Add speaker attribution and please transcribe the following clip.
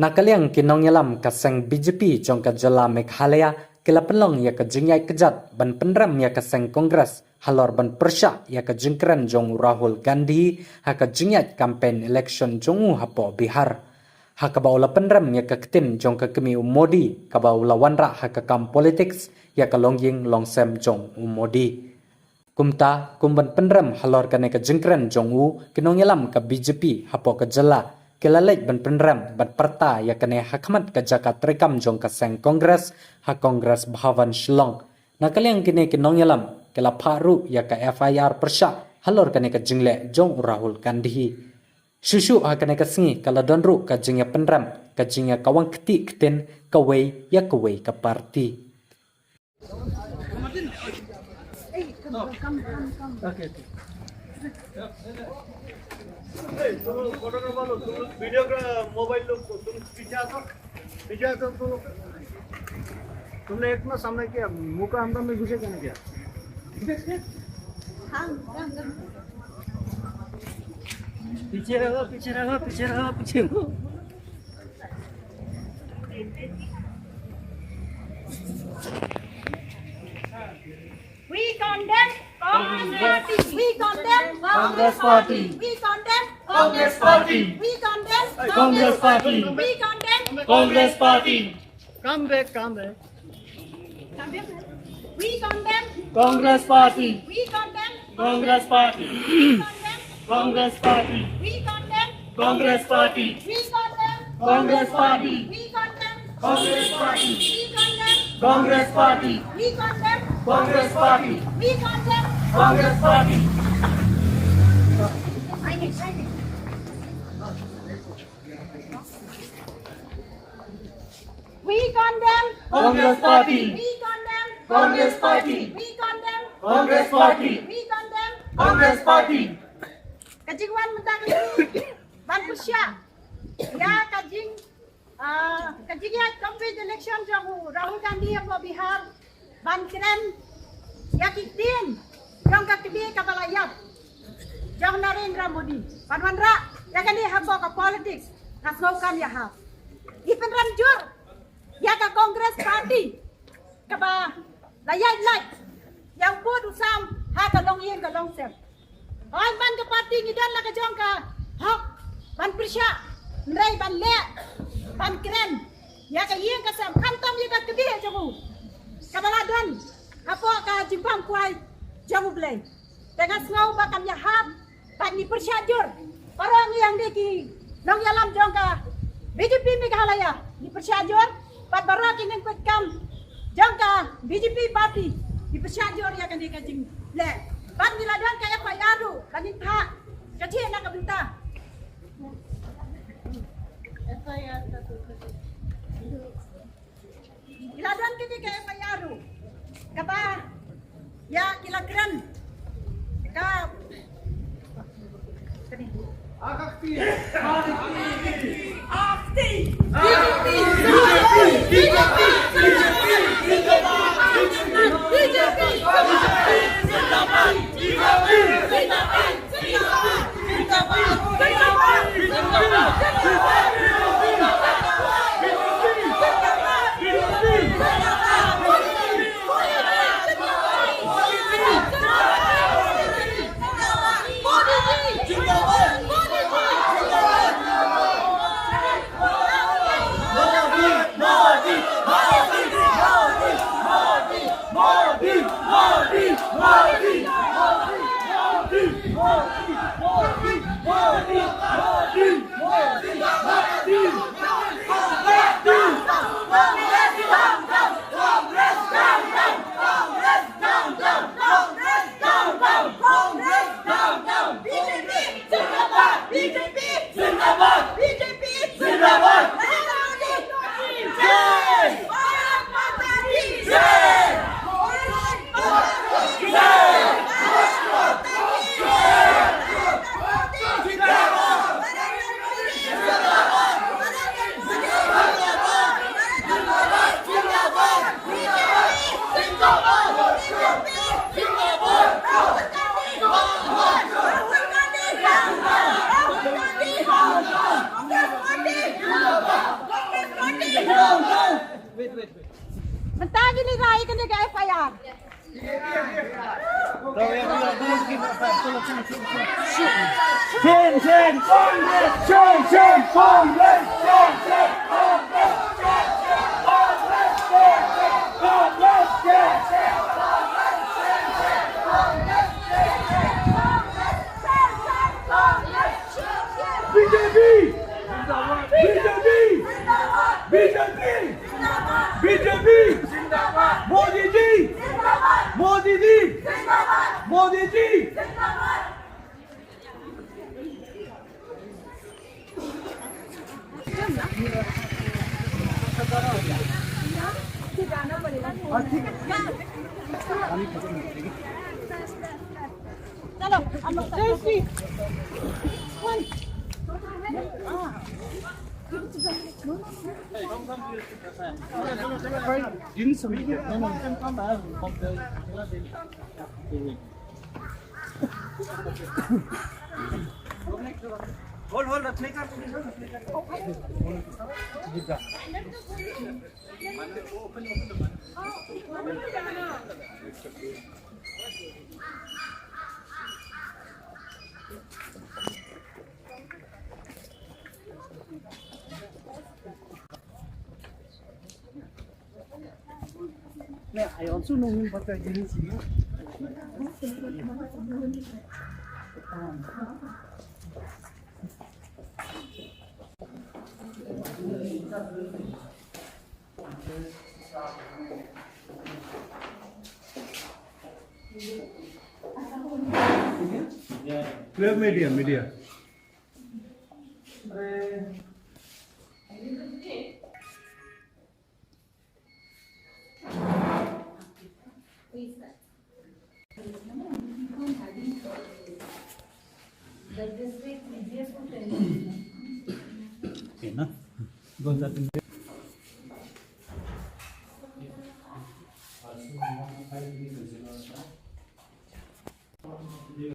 Speaker 1: Nakaliang kinong yalam kaseng BJP jong ka jala Meghalaya kila penlong ya ka jingyai kejat ban penram ya ka seng kongres halor ban persya ya ka jingkran jong Rahul Gandhi ha ka jingyai campaign election jongu hapo Bihar ha ka baula penram ya ka ketin jong ka kemi Modi ka baula wanra ha ka kam politics ya ka longying longsem jong Modi kumta kumban penram halor ka ne ka jingkran jong kinong yalam ka BJP hapo ka jala Kelalek ban penram ban parta ya kene hakmat ka jakat rekam jong ka seng kongres ha kongres Bhavan Shillong nakaliang kene kinong yalam kela pharu ya ka FIR persya halor kene ka jingle jong Rahul Gandhi susu ha kene ka singi kala donru ka jingya penram ka jingya kawang keti keten kawei ya kawei ka parti
Speaker 2: Okay. Video का मोबाइल लो तुम पीछे आ तो तुमने इतना सामने किया मुंह का अंदर में घुसे क्या किया पीछे रहो
Speaker 3: We condemn Congress Party. We condemn
Speaker 2: Congress Party.
Speaker 3: We condemn
Speaker 2: Congress Party.
Speaker 3: We condemn
Speaker 2: Congress Party.
Speaker 3: We condemn
Speaker 2: Congress Party. Come back.
Speaker 3: We condemn
Speaker 2: Congress Party.
Speaker 3: We condemn
Speaker 2: Congress Party. Congress Party.
Speaker 3: We condemn
Speaker 2: Congress Party.
Speaker 3: We condemn
Speaker 2: Congress Party.
Speaker 3: We condemn
Speaker 2: Congress Party.
Speaker 3: We condemn
Speaker 2: Congress Party.
Speaker 3: We condemn
Speaker 2: Congress Party.
Speaker 3: We condemn
Speaker 2: Congress Party.
Speaker 3: We condemn
Speaker 2: Congress Party.
Speaker 3: We condemn
Speaker 2: Congress Party.
Speaker 3: We condemn
Speaker 2: Congress Party.
Speaker 3: We condemn
Speaker 2: Congress Party.
Speaker 3: Kajingwan mentang ban pusya ya kajing kajingnya campaign election jong Rahul Gandhi yang Bihar ban keren ya kitin jong ka kebi ka balayat jong Narendra Modi ban wanra ya kan dia habo ka politics nasnokan ya ha ipen ranjur ya ka Congress Party ka ba layat light yang put usam ha ka long yen ka long sem Ay ban ka party ngidan la ka jong ka hak ban persya nrai ban le ban keren ya ka yen ka sam kantam ya ka kedi jogu ka baladan apo ka jimpang kuai jogu blai dengan ngau ba kam ya hak ban ni persya jur orang yang diki nong yalam jong ka BJP Meghalaya ni persya jur pat barak ingen kwet kam jong ka BJP party ni persya jur ya kan di ka jing le ban niladan kaya payaru kanin tha kecil nak berita niladan kini kaya payaru kaba ya kilagran ka Akti gini rai kena ke FIR.
Speaker 2: BJP! BJP! BJP! BJP! Modi ji! Modi ji! Modi ji!
Speaker 3: चलो हम लोग 3
Speaker 2: Hold, take up. I also know him, but I didn't see him. Clear media. Okay, na?